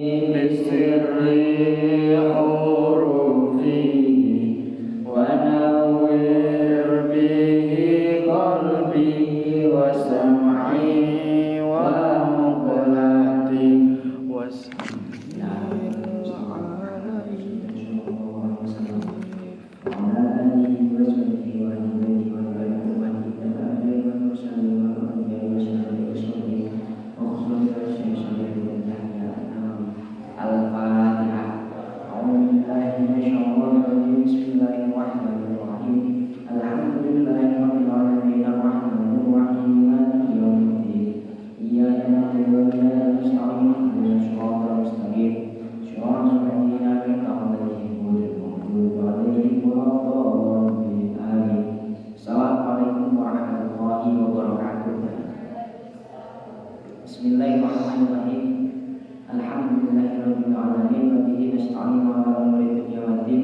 بسر حروفه ونور به قلبي وسمعي ومقلتي Bismillahirrahmanirrahim. Alhamdulillahirabbil alamin wa bihi nasta'inu ala umuri dunya waddin.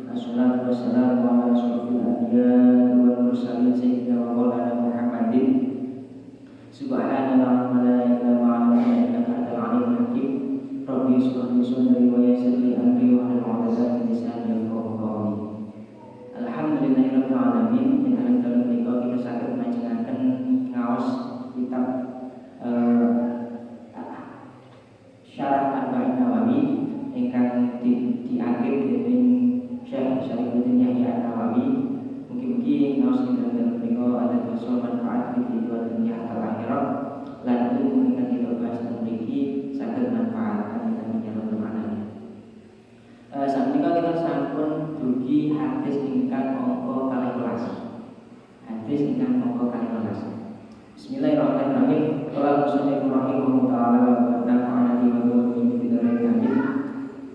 Wassalatu wassalamu ala asyrofil anbiya'i wal mursalin sayyidina wa maulana Muhammadin. Subhanallah wa la ilaha illa anta innaka antal alimul hakim. Rabbi shrah li sadri wa yassir li amri wa hlul 'uqdatam min lisani yafqahu qawli. Alhamdulillahirabbil alamin. Dengan dalam menika kita saged majengaken ngaos kitab Syarah Arba'in Nawawi ingkang diakhir dening Syekh Syarifuddin Yahya An-Nawawi. Mugi-mugi ngaos ingkang menika ada basa manfaat fi dunya akal akhirat lan ilmu ingkang kita bahas mriki saged manfaat kami nyamel manane. Sapunika kita sampun dugi hadis ingkang angka 12. Hadis ingkang angka 12. Bismillahirrahmanirrahim. Qala musannifur rahimahullahu ta'ala wa nafa'ana bihi wa bihi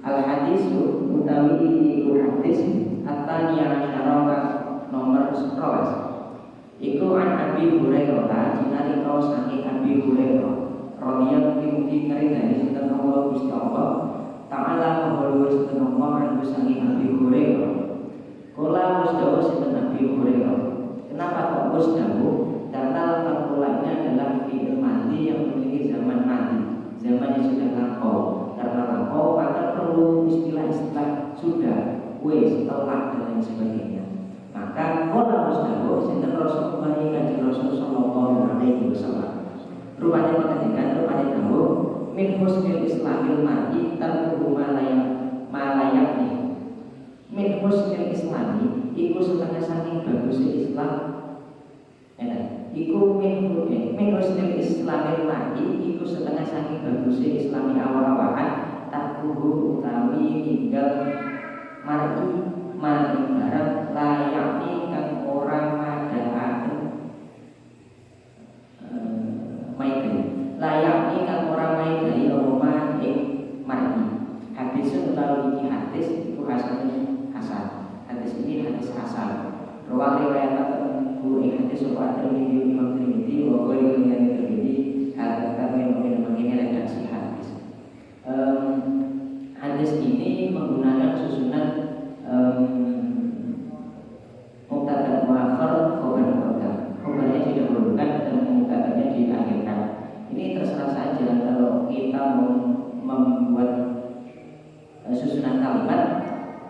al-hadis utawi iku hadis at-taniya syaraka nomor 11. Iku an Abi Hurairah jinari kau saking Abi Hurairah radhiyallahu anhu ngridani sinten Allah Gusti Allah ta'ala maha sinten Allah an saking Abi Hurairah. Kala musdawu sinten Abi Hurairah. Kenapa kok musdawu? Karena terpulangnya adalah fi'il madi yang memiliki zaman madi, zaman yang sudah lampau. Karena lampau maka perlu istilah-istilah sudah, wis, telah dan lain sebagainya. Maka qala musdawu sinten Rasulullah kanjeng Rasul sallallahu alaihi wasallam. Rupanya mengatakan rupanya tahu min husnil islamil mar'i tarku malayakni. Min husnil islami iku setengah saking bagusnya Islam. Iku min husnil islamil mar'i iku setengah saking bagusnya Islami awal-awalan takuhu utawi ninggal mar'i barang layakni kang orang madaaken layakni kang orang maidai omongan ing mar'i. Hadis utawi iki hadis iku hasan. Hadis ini hadis hasan. Rawat riwayat Bu hadis soal Tirmidzi Imam Tirmidzi wa qali yang Tirmidzi ada kami mengenai redaksi hadis. Hadis ini menggunakan susunan mubtada muakhar khabar muqaddam. Khabarnya didahulukan dan mubtadanya diakhirkan. Ini terserah saja kalau kita membuat susunan kalimat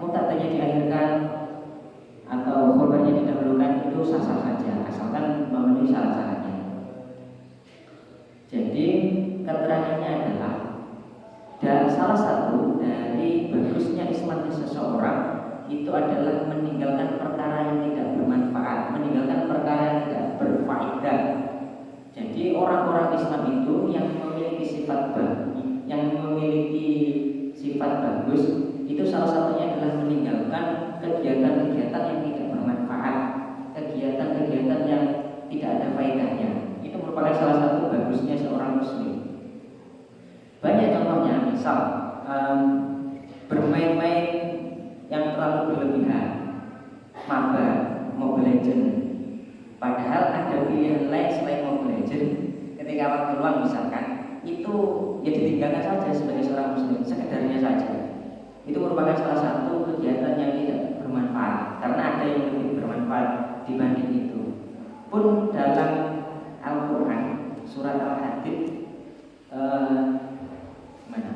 mubtadanya diakhirkan atau khabarnya didahulukan itu sah-sah saja asalkan memenuhi syarat-syaratnya. Jadi keterangannya adalah dan salah satu dari bagusnya Islam seseorang itu adalah meninggalkan perkara yang tidak bermanfaat, meninggalkan perkara yang tidak berfaedah. Jadi orang-orang Islam itu yang memiliki sifat bagus itu salah satunya adalah meninggalkan kegiatan-kegiatan yang tidak bermanfaat, kegiatan-kegiatan yang tidak ada faedahnya. Itu merupakan salah satu bagusnya seorang muslim. Banyak contohnya, misal bermain-main yang terlalu berlebihan, mabar, Mobile Legend. Padahal ada pilihan lain selain Mobile Legend. Ketika waktu luang misalkan, itu ya ditinggalkan saja sebagai seorang muslim, sekedarnya saja. Itu merupakan salah satu kegiatan yang tidak bermanfaat, karena ada yang lebih bermanfaat dibanding itu. Pun dalam Al-Quran surat Al-Hadid mana?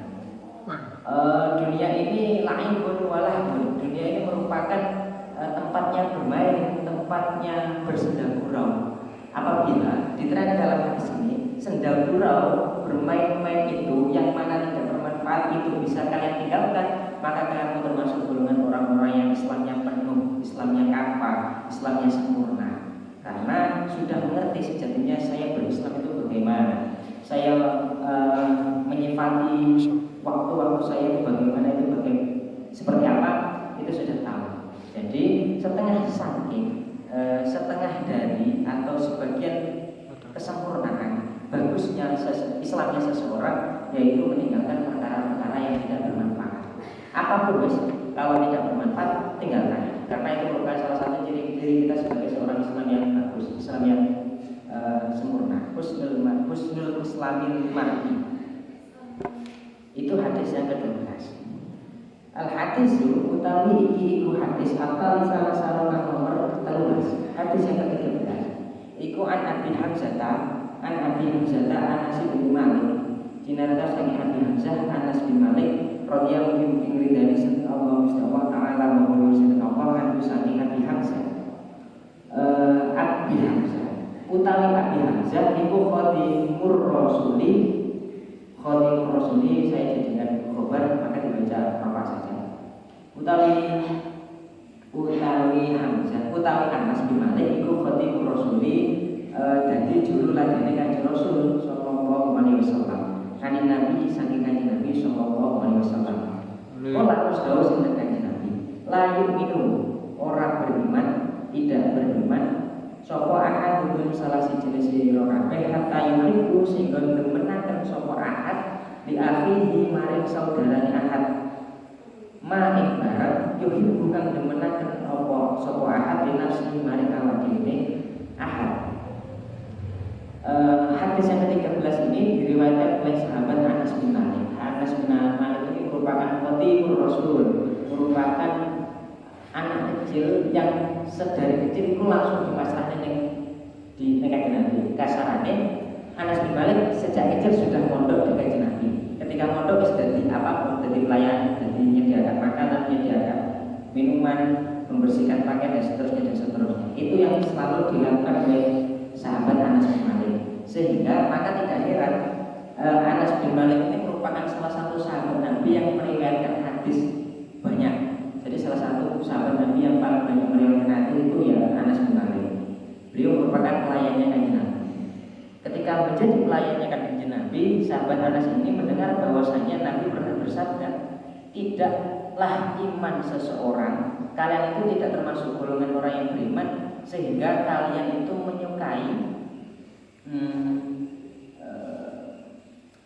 dunia ini la'ibun walahun. Dunia ini merupakan tempatnya bermain, tempatnya bersenda gurau. Apabila diterangkan dalam hadis ini, senda gurau, bermain-main itu yang mana tidak bermanfaat itu bisa kalian tinggalkan, maka kamu termasuk golongan orang-orang yang Islamnya penuh, Islamnya kafah, Islamnya sempurna. Karena sudah mengerti sejatinya saya berislam itu bagaimana, saya menyifati waktu-waktu saya itu bagaimana, seperti apa, itu sudah tahu. Jadi setengah saking, setengah dari atau sebagian kesempurnaan bagusnya Islamnya seseorang yaitu meninggalkan perkara-perkara yang tidak bermanfaat. Apapun guys, kalau tidak bermanfaat tinggalkan. Karena itu merupakan salah satu ciri-ciri kita sebagai seorang Islam yang bagus, Islam yang sempurna. Husnul Islamil mar'i. Itu hadis yang ke-12. Al-hadisu utawi iki iku hadis akal salah sarana nomor 13. Hadis yang ke-13 iku an Abi Hamzah Anas bin Malik. Jinarta saking Abi Hamzah Anas bin Malik radhiyallahu anhu ridani sallallahu taala wa sallallahu anhu saking Abi Hamzah. Abi Hamzah utawi Abi Hamzah iku khadimur rasuli. Khadimur rasuli saya jadikan khobar maka dibaca apa saja. Utawi Hamzah utawi Anas bin Malik iku khadimur rasuli, dadi juru ladene Kanjeng Rasul sallallahu alaihi wasallam. Kanjeng Nabi saking Kanjeng Nabi sallallahu alaihi wasallam. Kala Rasul sinten Kanjeng Nabi, la yu'minu ora beriman, tidak beriman sapa ahadun salah siji sira kabeh hatta yuhibbu sehingga demenaken sapa ahad di akhihi maring saudarane ahad. Ma ing barang yuhibbu kang demenaken apa sapa ahad di nafsi maring awak dhewe ahad. Hadis yang ke-13 ini diriwayatkan oleh sahabat Anas bin Malik. Anas bin Malik ini merupakan khatibur Rasul, merupakan anak kecil yang sedari kecil itu langsung dipasrahkan di Kanjeng Nabi. Kasarane Anas bin Malik sejak kecil sudah mondok di Kanjeng Nabi. Ketika mondok sudah di apapun, jadi pelayan, jadi menyediakan makanan, menyediakan minuman, membersihkan pakaian dan seterusnya. Itu yang selalu dilakukan oleh sahabat Anas bin Malik. Sehingga maka tidak heran Anas bin Malik ini merupakan salah satu sahabat Nabi yang meriwayatkan hadis banyak. Jadi salah satu sahabat Nabi yang paling banyak meriwayatkan hadis itu ya Anas bin Malik. Beliau merupakan pelayannya Kanjeng Nabi. Ketika menjadi pelayannya Kanjeng Nabi, sahabat Anas ini mendengar bahwasanya Nabi pernah bersabda, tidaklah iman seseorang, kalian itu tidak termasuk golongan orang yang beriman sehingga kalian itu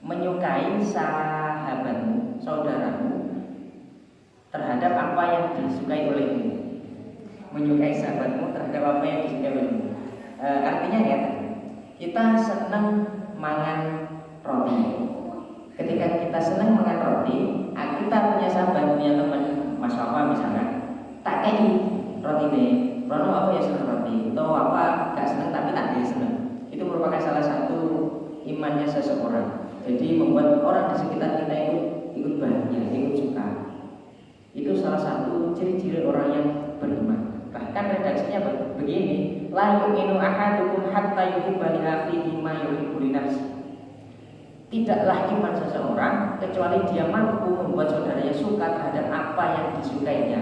menyukai sahabatmu, saudaramu terhadap apa yang disukai olehmu. Menyukai sahabatmu terhadap apa yang disukai olehmu. Artinya ya, kita senang mangan roti. Ketika kita senang mangan roti, kita punya sahabat, punya teman, Mas Wafa misalnya, tak kei roti deh. Rono apa ya senang roti, atau apa gak senang tapi tak dia senang. Itu merupakan salah satu imannya seseorang. Jadi membuat orang di sekitar kita ikut bahagia, ikut suka. Itu salah satu ciri-ciri orang yang beriman. Bahkan redaksinya begini, la yu'minu ahadukum hatta yuhibba li akhihi ma yuhibbu li nafsihi. Tidaklah iman seseorang kecuali dia mampu membuat saudaranya suka terhadap apa yang disukainya.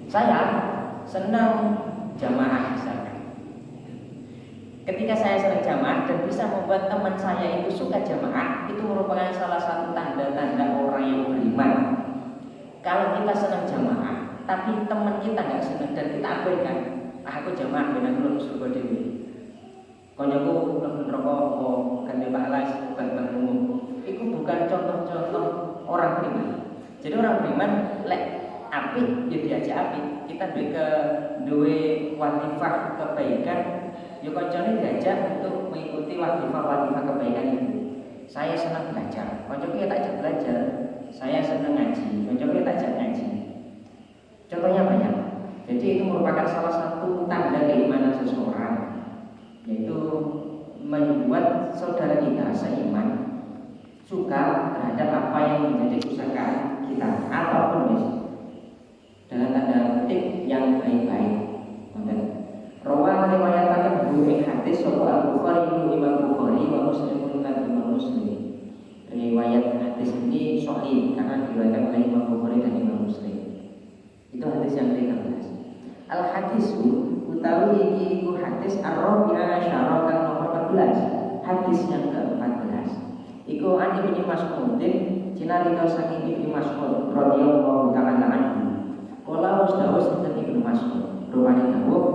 Saya senang jamaah misalkan. Ketika saya senang jamaah dan bisa membuat teman saya itu suka jamaah, itu merupakan salah satu tanda-tanda orang yang beriman. Kalau kita senang jamaah, tapi teman kita nggak senang dan kita abaikan, aku jamaah benar belum surga dewi. Konyoku belum rokok, ganti pahala bang umum. Itu bukan contoh-contoh orang beriman. Jadi orang beriman, lek apik, ya diajak apik. Kita duwe watifah kebaikan, ya koncone diajak untuk mengikuti watifah kebaikan itu. Saya senang belajar, koncoku ya tak belajar. Saya senang ngaji, koncoku ya tak ngaji. Contohnya banyak. Jadi itu merupakan salah satu tanda keimanan seseorang, yaitu membuat saudara kita seiman suka terhadap apa yang menjadi kesukaan kita. sahih karena diriwayatkan oleh Imam Bukhari dan Imam Muslim. Itu hadis yang ke-13. Al hadisu utawi iki iku hadis ar-rabi'a asyara kang nomor 14. Hadis yang ke-14 iku an Ibnu Mas'udin cinarita saking Ibnu Mas'ud radhiyallahu ta'ala anhu. Kala wis Ibnu Mas'ud rupane dawuh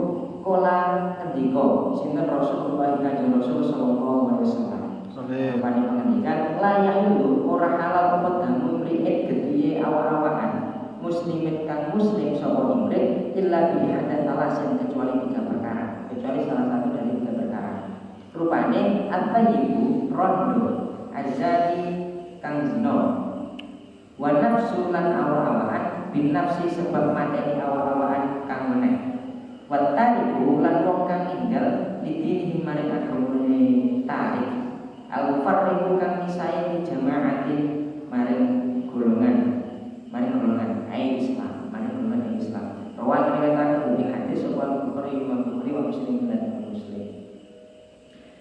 kala ngendika sinten Rasulullah kanjeng Rasul sallallahu alaihi wasallam. Rupane pengendikan la yahilu ora halal pedamu mri'it gedihe awak-awakan muslimin kang muslim sapa imrik illa bi hadat alasan kecuali 3 perkara, kecuali salah satu dari 3 perkara. Rupane at-tayyibu rondo azali kang zina wa nafsu lan awak-awakan bin nafsi sebab mateni awak-awakan kang meneh wa tariku lan wong kang ninggal lidinihi maring agamane tarik al-farriqu kang misae di jamaatin maring golongan ai Islam, maring golongan Islam. Rawan riwayat dari hadis soal Bukhari Imam Bukhari wa Muslim dan Imam Muslim.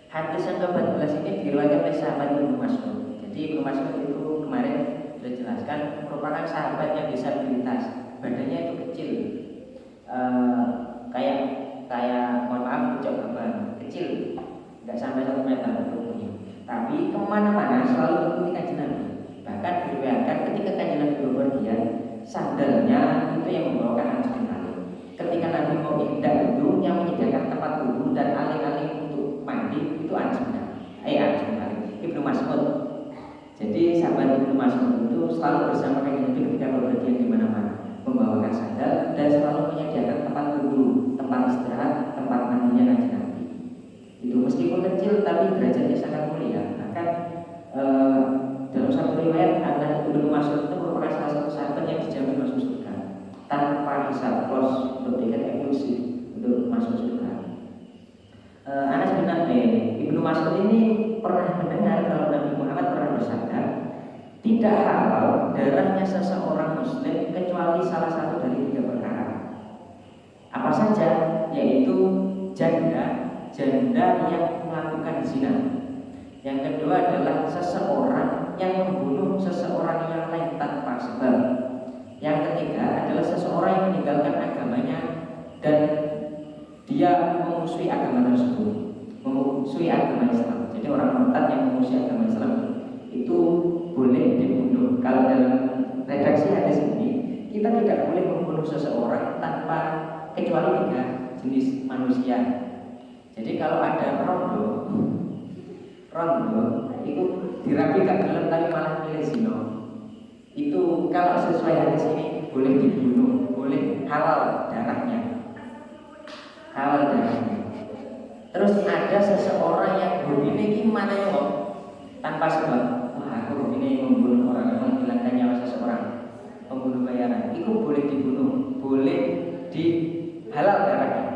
Hadis yang ke-14 ini diriwayatkan oleh sahabat Ibnu Mas'ud. Jadi Ibnu Mas'ud itu kemarin sudah jelaskan merupakan sahabat yang disabilitas, badannya itu kecil, kayak mohon maaf ucap gaban, kecil, nggak sampai 1 meter tubuhnya. Tapi kemana-mana selalu mengikuti kanjeng Nabi. Bahkan diriwayatkan ketika kanjeng Nabi bepergian, sandalnya itu yang membawakan Anas bin Malik. Ketika Nabi mau indah itu yang menyediakan tempat duduk dan aling-aling untuk mandi itu Anas bin Malik, Ibnu Mas'ud. Jadi sahabat Ibnu Mas'ud itu selalu bersama kanjeng Nabi ketika bepergian di mana-mana, membawakan sandal dan selalu menyediakan tempat duduk, tempat istirahat, tempat mandinya kanjeng Nabi. Itu meskipun kecil tapi derajatnya sangat mulia. Bahkan dalam satu riwayat adalah Ibnu Mas'ud itu merupakan salah satu sahabat yang dijamin masuk surga tanpa hisab, plus bertiket eksklusif untuk masuk surga. Anas bin Ibnu Mas'ud ini pernah mendengar kalau Nabi Muhammad pernah bersabda, tidak halal darahnya seseorang muslim kecuali salah satu dari 3 perkara. Apa saja? Yaitu janda yang melakukan zina. Yang kedua adalah seseorang yang membunuh seseorang yang lain tanpa sebab. Yang ketiga adalah seseorang yang meninggalkan agamanya dan dia memusuhi agama tersebut, memusuhi agama Islam. Jadi orang murtad yang memusuhi agama Islam itu boleh dibunuh. Kalau dalam redaksi hadis ini, kita tidak boleh membunuh seseorang tanpa kecuali 3 jenis manusia. Jadi kalau ada rondo itu dirapi gak gelem tapi malah milih zina, itu kalau sesuai hadis ini boleh dibunuh, boleh halal darahnya. Terus ada seseorang yang hobinya gimana ya kok tanpa sebab, wah aku hobinya membunuh orang, menghilangkan nyawa seseorang, pembunuh bayaran, itu boleh dibunuh, boleh di halal darahnya.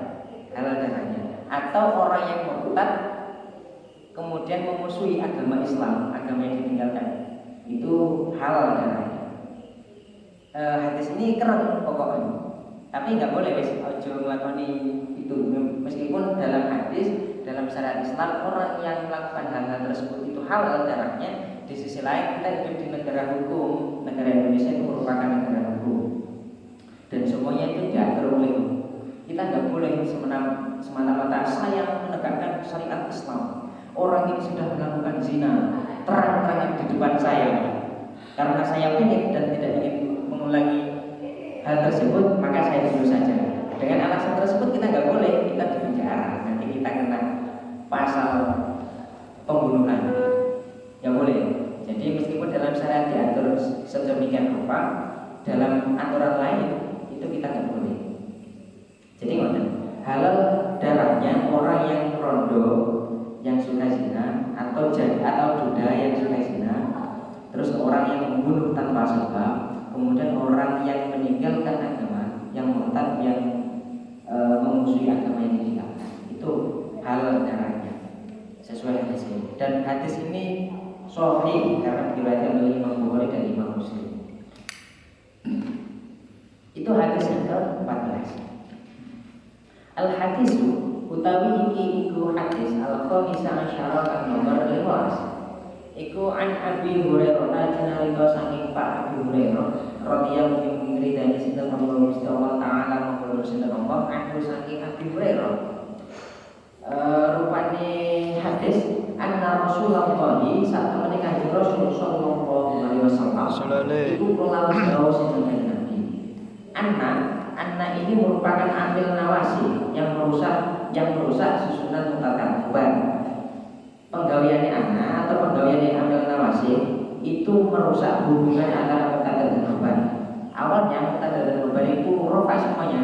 Atau orang yang murtad kemudian memusuhi agama Islam, agama yang ditinggalkan, itu halal darahnya. Hadis ini keren pokoknya, tapi nggak boleh ojo ngelakoni itu. Meskipun dalam hadis, dalam syariat Islam orang yang melakukan hal-hal tersebut itu halal darahnya, di sisi lain kita hidup di negara hukum. Negara Indonesia itu merupakan negara hukum dan semuanya itu diatur oleh hukum. Kita nggak boleh semata-mata saya menegakkan syariat Islam. Orang ini sudah melakukan zina terang-terangan di depan saya, karena saya ingin dan tidak ingin mengulangi hal tersebut, maka saya bunuh saja. Dengan alasan tersebut kita nggak boleh, kita dipenjara, nanti kita kena pasal pembunuhan. Ya boleh. Jadi meskipun dalam syariat diatur sedemikian rupa, dalam aturan lain itu kita nggak boleh. Jadi halal darahnya orang yang rondo yang suka zina, atau duda yang suka zina, terus orang yang membunuh tanpa sebab, kemudian orang yang meninggalkan agama, yang murtad, yang memusuhi agama yang ditinggalkan, itu halal darahnya sesuai hadis ini. Dan hadis ini sahih karena diriwayatkan oleh Imam Bukhari dan Imam Muslim. Itu hadis yang ke-14. Al-hadisu utawi iki iku hadis al-khamisah asyara kang nomor 15. Iku an Abi Hurairah cinarita saking Pak Abi Hurairah radhiyallahu anhu ridani sinten Allah taala monggo sinten Allah aku saking Abi Hurairah. Rupane hadis anna Rasulullah saat temene Kanjeng Rasul sallallahu alaihi wasallam iku kula dawuh sinten Nabi. Anna ini merupakan amil nawasi yang merusak susunan mutatabiban. Penggaweannya anna atau penggaweannya amil nawasi itu merusak hubungan antara mutatabiban. Awalnya mutatabiban itu rofa semuanya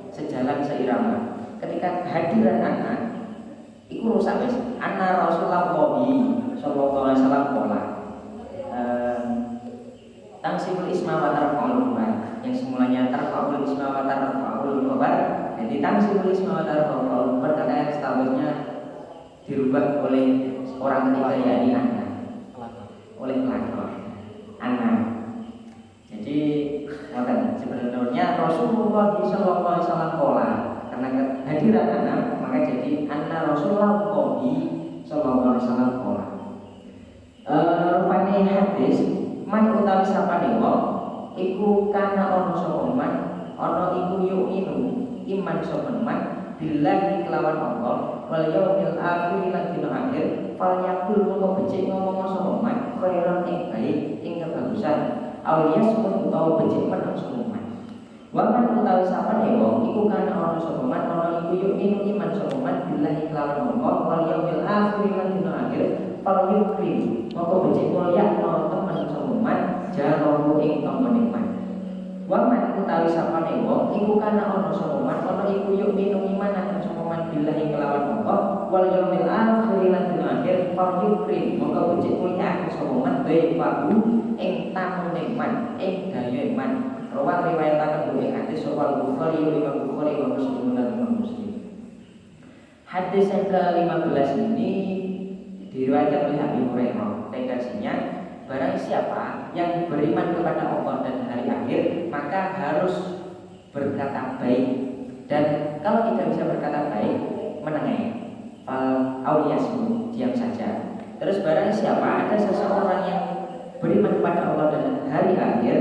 sejalan seirama. Ketika kehadiran anna iku rusak wis. Anna Rasulullah sallallahu alaihi wasallam qala tangsibul isma wa tarfa'ul khabar yang semulanya tarfa'ul isma wa tarfa'ul khabar jadi tangsibul isma wa tarfa'ul khabar katanya setelahnya dirubah oleh orang ketiga yakni anna oleh pelakor anna. Jadi sebenarnya Rasulullah sallallahu alaihi wasallam qala karena kehadiran anna maka jadi anna Rasulullah sallallahu alaihi wasallam qala. Rupane hadis man utawi sapane wong iku kana ana sapa man ana iku yu'minu iman sapa man billahi kelawan Allah wal yaumil akhir lan dina akhir fal yaqul mongko becik ngomong sapa man khairan ing baik ing kebagusan alias pun utawa becik menang sapa man. Waman utawi sapane wong iku kana ana sapa man ana iku yu'minu iman sapa man billahi kelawan Allah wal yaumil akhir lan dina akhir fal yukrim mongko becik mulya temen sapa man jaro ing temene man. Waman utawi sapane wong iku kana ana sapa man ana iku yu'minu iman sapa man billahi kelawan Allah wal yaumil akhir lan dina akhir fal yukrim mongko becik mulya sapa man bae paku ing tamune man ing daya man. Rawat riwayat dari hadis soal Bukhari, Imam Bukhari, Imam Muslim dan Imam Muslim. Hadis yang ke-15 ini diriwayatkan oleh Abi Hurairah. Redaksinya, barang siapa yang beriman kepada Allah dan hari akhir, maka harus berkata baik. Dan kalau tidak bisa berkata baik, menengahi. Auliyasmu, diam saja. Terus barang siapa ada seseorang yang beriman kepada Allah dan hari akhir,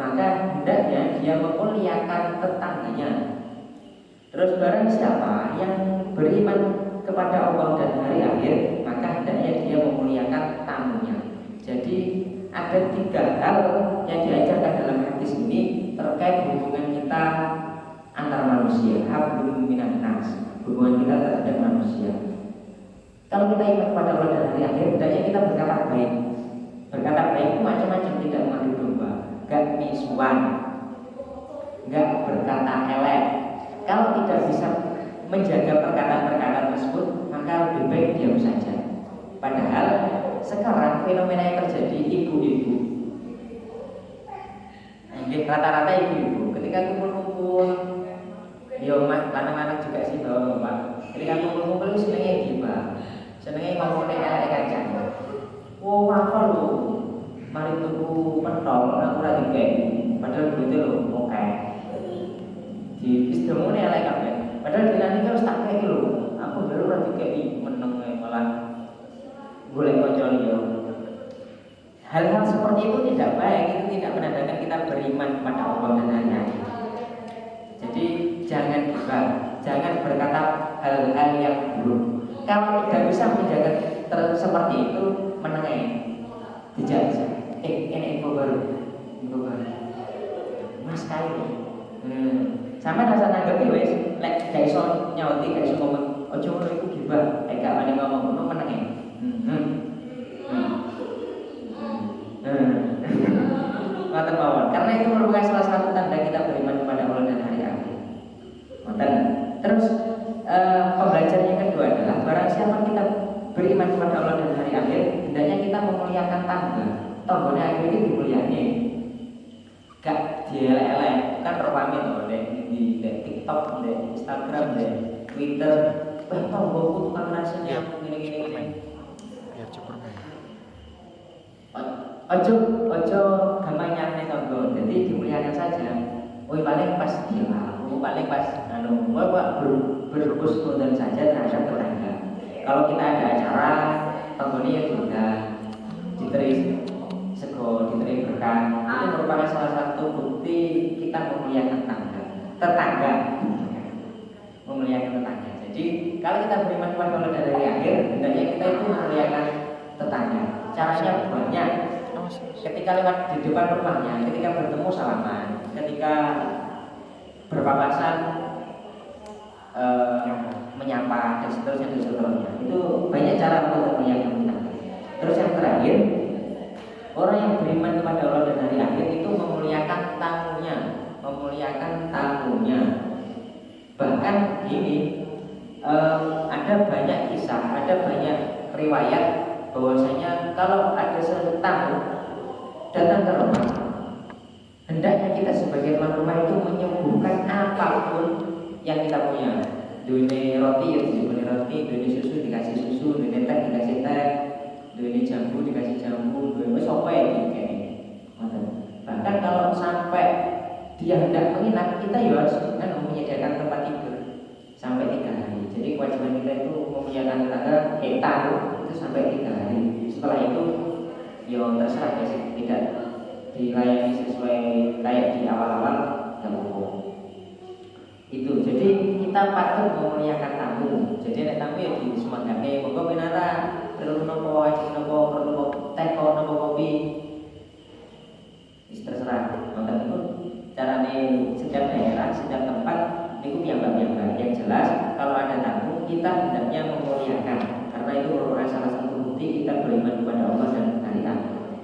maka hendaknya dia memuliakan tetangganya. Terus barang siapa yang beriman kepada Allah dan hari akhir, maka hendaknya dia memuliakan tamunya. Jadi ada 3 hal yang diajarkan dalam hadis ini terkait hubungan kita antar manusia, hablum minan nas, hubungan kita terhadap manusia. Kalau kita iman kepada Allah dan hari akhir, hendaknya kita berkata baik. Berkata baik itu macam-macam, tidak mengadu domba, gak misuan, gak berkata elek. Kalau tidak bisa menjaga perkataan-perkataan tersebut, maka lebih baik diam saja. Padahal sekarang fenomena yang terjadi ibu-ibu, rata-rata ibu-ibu ketika kumpul-kumpul, mas lanang-lanang juga sih bapak. Ketika kumpul-kumpul itu senengnya gibah, senengnya ngomongnya elek aja. Wow, apa lu? Mari tuku pentol, aku lagi kayak padahal duitnya lo, oke. Di istimewanya elek kabeh. Padahal dinane kan wis tak kei lho. Aku dulu ora dikei meneng malah golek kanca liya. Hal-hal seperti itu tidak baik, itu tidak menandakan kita beriman kepada Allah dan hari akhir. Jadi jangan gibah, jangan berkata hal-hal yang buruk. Kalau tidak bisa menjaga seperti itu, menengahi. Tidak bisa. Ini info baru. Mas kali. Sampai rasa nanggepi wis, lek gak iso nyauti, gak iso ngomong, ojo ngono iku gibah, gak wani ngomong ngono menenge. Ngoten mawon. Karena itu merupakan salah satu tanda kita beriman kepada Allah dan hari akhir. Ngoten. Terus pembelajaran yang kedua adalah barang siapa kita beriman kepada Allah dan hari akhir, hendaknya kita memuliakan tangga. Tanggane akhir ini dimulyani. Gak dielek-elek, kan rame to di TikTok, di Instagram, di Twitter. Wah, tanggoku tukang rasanya gini-gini. Ya cukup. Ojo gampang nyane tanggo. Jadi dimuliakan saja. Woi paling pas gila, paling pas berhusnuzon saja terhadap tetangga. Kalau kita ada acara, tanggone ya juga diteri sego, diteri berkah, itu merupakan salah satu bukti kita memuliakan tetangga, memuliakan tetangga. Jadi kalau kita beriman kepada Allah dari akhir, hendaknya kita itu memuliakan tetangga. Caranya banyak. Ketika lewat di depan rumahnya, ketika bertemu salaman, ketika berpapasan menyapa dan seterusnya. Itu banyak cara untuk memuliakan tetangga. Terus yang terakhir, orang yang beriman kepada Allah dan hari akhir itu memuliakan tamunya, Bahkan ini ada banyak kisah, ada banyak riwayat bahwasanya kalau ada sesuatu tamu datang ke rumah, hendaknya kita sebagai tuan rumah itu menyuguhkan apapun yang kita punya. Dunia roti ya diberi roti, dunia susu dikasih susu, dunia teh dikasih teh, dunia jambu dikasih jambu, dunia sopa ya kayak ini. Bahkan kalau sampai dia hendak menginap, kita ya harus menyediakan tempat tidur sampai 3 hari. Jadi kewajiban kita itu menyediakan tetangga itu sampai 3 hari. Setelah itu ya terserah ya, tidak dilayani sesuai kayak di awal-awal nggak apa-apa. Itu jadi kita patut memuliakan tamu. Jadi ada tamu ya di semangatnya moga pinara perlu nopo wajib nopo perlu teh nopo kopi, terserah. Maka itu caranya setiap daerah, setiap tempat itu piyambak-piyambak. Yang jelas kalau ada tamu kita hendaknya memuliakan, karena itu merupakan salah satu bukti kita beriman kepada Allah dan hari akhir.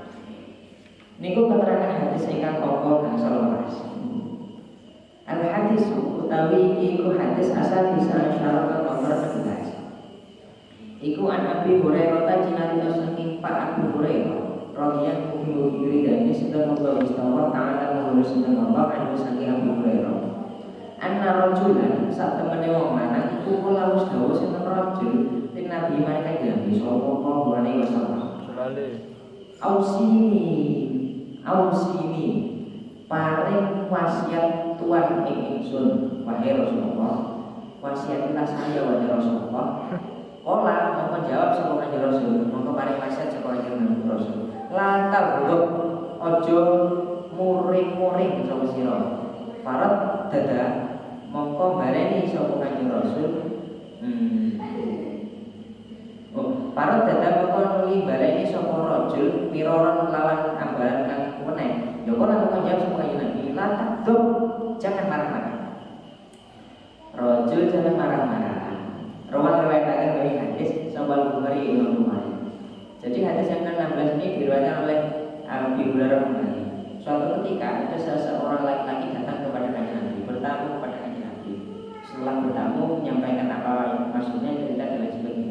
Niku keterangan hadis ingkang koko gangsal welas. Al hadis utawi iku hadis asal bisa syarat nomor 11. Iku an Abi Hurairah cinarita saking Pak Abu Hurairah radhiyallahu anhu dan sedang membawa istilah ta'ala menurut sedang Allah anu saking Abu Hurairah. Anna rajulan saat temene wong lanang iku kula wis dawuh sinten rajul tin Nabi mereka Nabi sallallahu alaihi wasallam. Ausini paring wasiat Tuhan ing ingsun wahai Rasulullah, wasiatilah saya wahai Rasulullah. Kala mongko jawab sapa Kanjeng Rasul, mongko paring wasiat sapa Kanjeng Rasul. Lantal hukum ojo muring-muring sapa sira. Parat dada mongko baleni sapa Kanjeng Rasul. Parat dada mongko nuli baleni sapa rajul piroron lawan ambaran kang meneh. Ya kok langsung jawab sapa Kanjeng Nabi, la takdzub, jangan marah-marah. Rajul jangan marah-marah. Rawat riwayatkan dari hadis Sahih Bukhari Imam Bukhari. Jadi hadis yang ke-16 ini diriwayatkan oleh Abu Hurairah Bukhari. Suatu ketika ada seseorang laki-laki datang kepada Kanjeng Nabi, bertamu kepada Kanjeng Nabi. Setelah bertamu menyampaikan apa maksudnya